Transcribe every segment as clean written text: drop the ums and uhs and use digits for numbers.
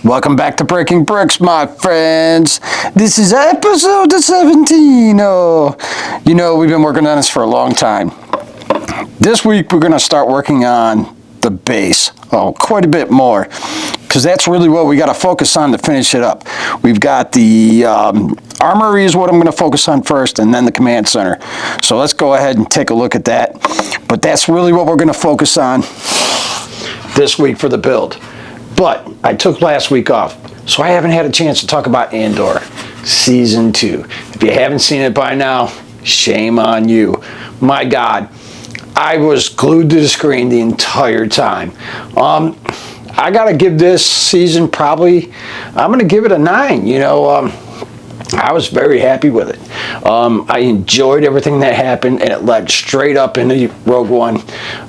Welcome back to Breaking Bricks, my friends. This is episode 17. We've been working on this for a long time. This week, we're going to start working on the base. Quite a bit more, because that's really what we got to focus on to finish it up. We've got the armory is what I'm going to focus on first, and then the command center. So let's go ahead and take a look at that. But that's really what we're going to focus on this week for the build. But I took last week off, so I haven't had a chance to talk about Andor Season 2. If you haven't seen it by now, shame on you. My God, I was glued to the screen the entire time. I got to give this season probably, I'm going to give it a 9. I was very happy with it. I enjoyed everything that happened, and it led straight up into Rogue One.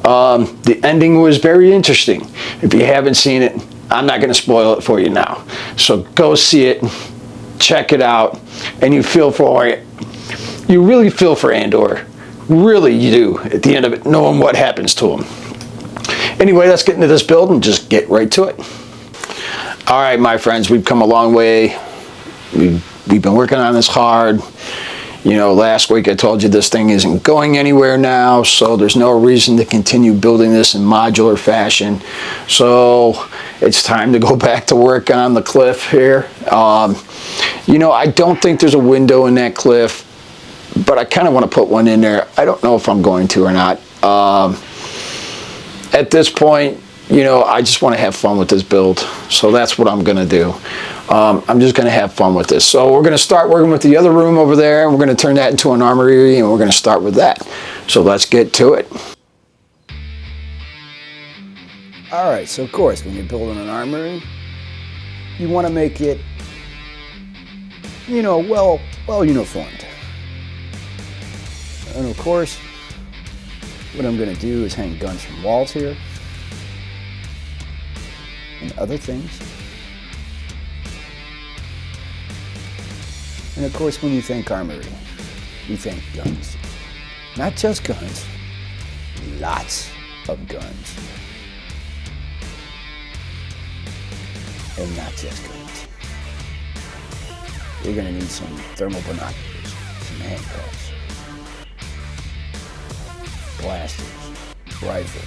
The ending was very interesting. If you haven't seen it, I'm not going to spoil it for you now. So go see it, check it out, and you feel for it. You really feel for Andor. Really, you do, at the end of it, knowing what happens to him. Anyway, let's get into this build and just get right to it. All right, my friends, we've come a long way. We've been working on this hard. Last week I told you this thing isn't going anywhere now, so there's no reason to continue building this in modular fashion. So it's time to go back to work on the cliff here. I don't think there's a window in that cliff, but I kind of want to put one in there. I don't know if I'm going to or not. At this point, I just want to have fun with this build. So that's what I'm going to do. I'm just going to have fun with this. So we're going to start working with the other room over there, and we're going to turn that into an armory, and we're going to start with that. So let's get to it. All right, so of course, when you're building an armory, you want to make it, well uniformed. And of course, what I'm going to do is hang guns from walls here and other things. And of course, when you think armory, you think guns. Not just guns, lots of guns. And not just guns. You're gonna need some thermal binoculars, some handcuffs, blasters, rifles,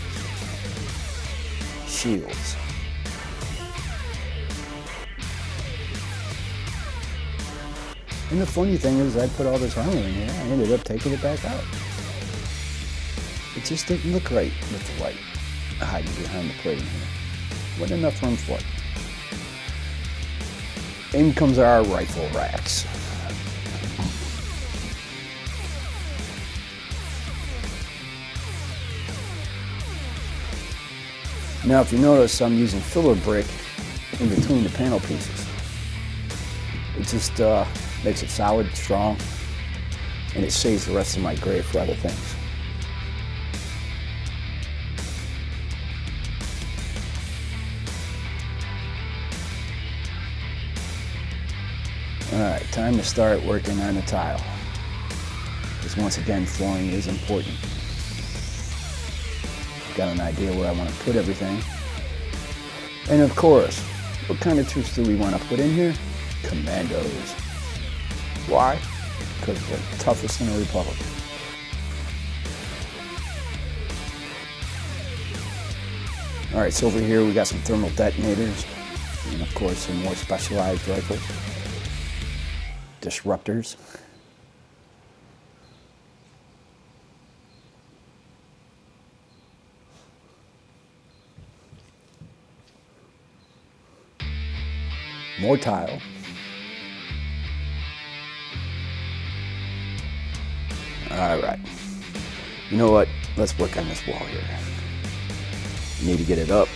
shields. And the funny thing is, I put all this armor in here, I ended up taking it back out. It just didn't look right with the light hiding behind the plate in here. Wasn't enough room for it. In comes our rifle racks. Now, if you notice, I'm using filler brick in between the panel pieces. It just makes it solid, strong, and it saves the rest of my gray for other things. All right, time to start working on the tile. Because once again, flooring is important. Got an idea where I want to put everything. And of course, what kind of troops do we want to put in here? Commandos. Why? Because they're the toughest in the Republic. All right, so over here we got some thermal detonators, and of course some more specialized rifles. Disruptors. More tile. All right. You know what? Let's work on this wall here. Need to get it up.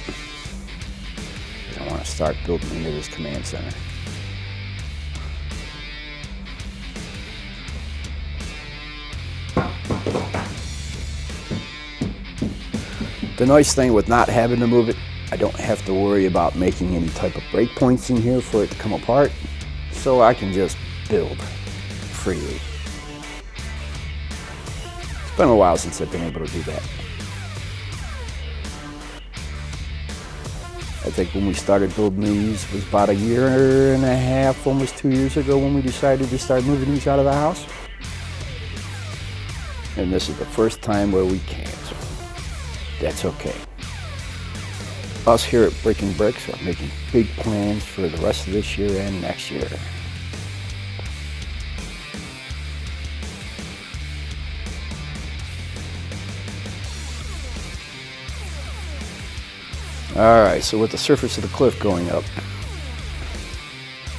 I want to start building into this command center. The nice thing with not having to move it, I don't have to worry about making any type of breakpoints in here for it to come apart, so I can just build freely. It's been a while since I've been able to do that. I think when we started building these was about 1.5 years, almost 2 years ago when we decided to start moving these out of the house. And this is the first time where we can't. That's okay. Us here at Breaking Bricks are making big plans for the rest of this year and next year. Alright, so with the surface of the cliff going up,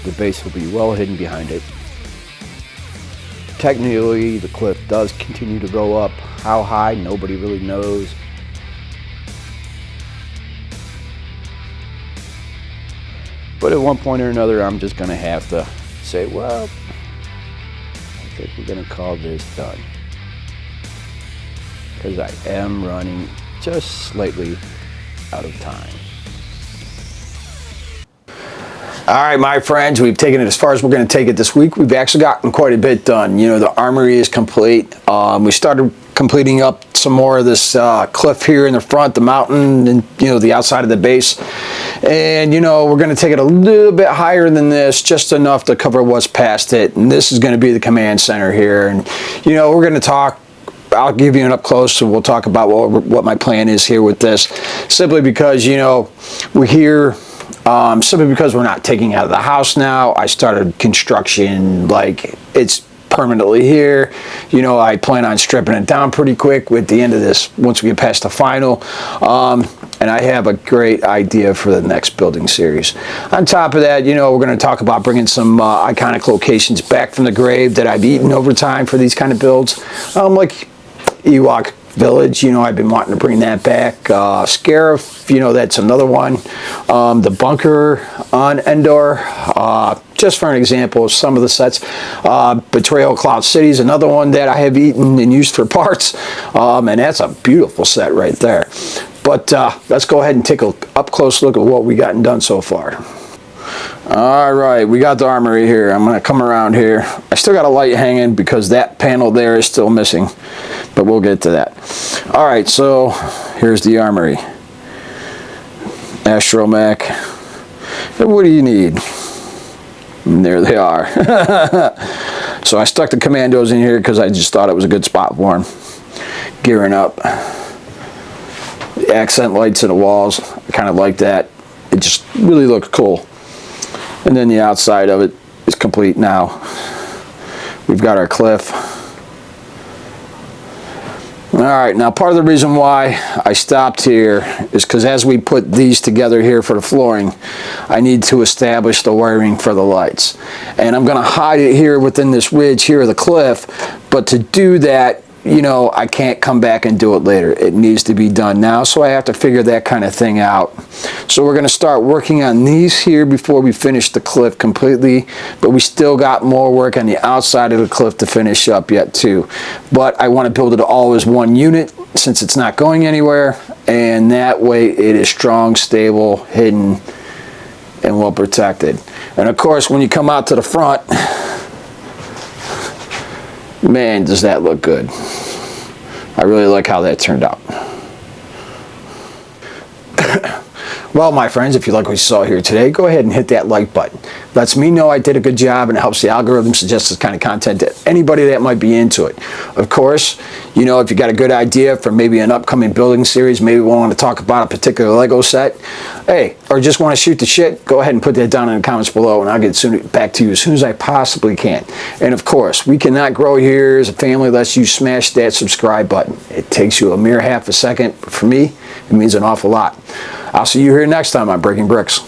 the base will be well hidden behind it. Technically, the cliff does continue to go up. How high, nobody really knows. But at one point or another, I'm just going to have to say, well, I think we're going to call this done. Because I am running just slightly out of time. All right, my friends, we've taken it as far as we're going to take it this week. We've actually gotten quite a bit done. You know, the armory is complete. We started completing up some more of this cliff here in the front, the mountain, and, you know, the outside of the base. And, you know, we're going to take it a little bit higher than this, just enough to cover what's past it. And this is going to be the command center here. And, you know, we're going to talk. I'll give you an up close, so we'll talk about what my plan is here with this. Simply because, you know, we're here. Simply because we're not taking out of the house now. I started construction, like, it's permanently here. You know, I plan on stripping it down pretty quick with the end of this, once we get past the final. And I have a great idea for the next building series. On top of that, you know, we're going to talk about bringing some iconic locations back from the grave that I've eaten over time for these kind of builds. Like Ewok Village, you know, I've been wanting to bring that back. Scarif, you know, that's another one. The bunker on Endor, just for an example of some of the sets. Betrayal Cloud City is another one that I have eaten and used for parts, and that's a beautiful set right there. But let's go ahead and take a up close look at what we gotten done so far. All right, we got the armory here. I'm going to come around here. I still got a light hanging because that panel there is still missing, but we'll get to that. All right, so here's the armory. Astromech. And what do you need? And there they are. So I stuck the commandos in here because I just thought it was a good spot for them. Gearing up. The accent lights in the walls, I kind of like that. It just really looks cool. And then the outside of it is complete now. We've got our cliff. All right, now part of the reason why I stopped here is because as we put these together here for the flooring, I need to establish the wiring for the lights. And I'm going to hide it here within this ridge here of the cliff, but to do that, you know, I can't come back and do it later. It needs to be done now, so I have to figure that kind of thing out. So we're going to start working on these here before we finish the cliff completely, but we still got more work on the outside of the cliff to finish up yet too. But I want to build it all as one unit since it's not going anywhere, and that way it is strong, stable, hidden, and well protected. And of course, when you come out to the front, man, does that look good. I really like how that turned out. Well, my friends, if you like what you saw here today, go ahead and hit that like button. Lets me know I did a good job, and it helps the algorithm suggest this kind of content to anybody that might be into it. Of course, you know, if you got a good idea for maybe an upcoming building series, maybe we want to talk about a particular Lego set, hey, or just want to shoot the shit, go ahead and put that down in the comments below, and I'll get back to you as soon as I possibly can. And of course, we cannot grow here as a family unless you smash that subscribe button. It takes you a mere half a second, but for me, it means an awful lot. I'll see you here next time on Breaking Bricks.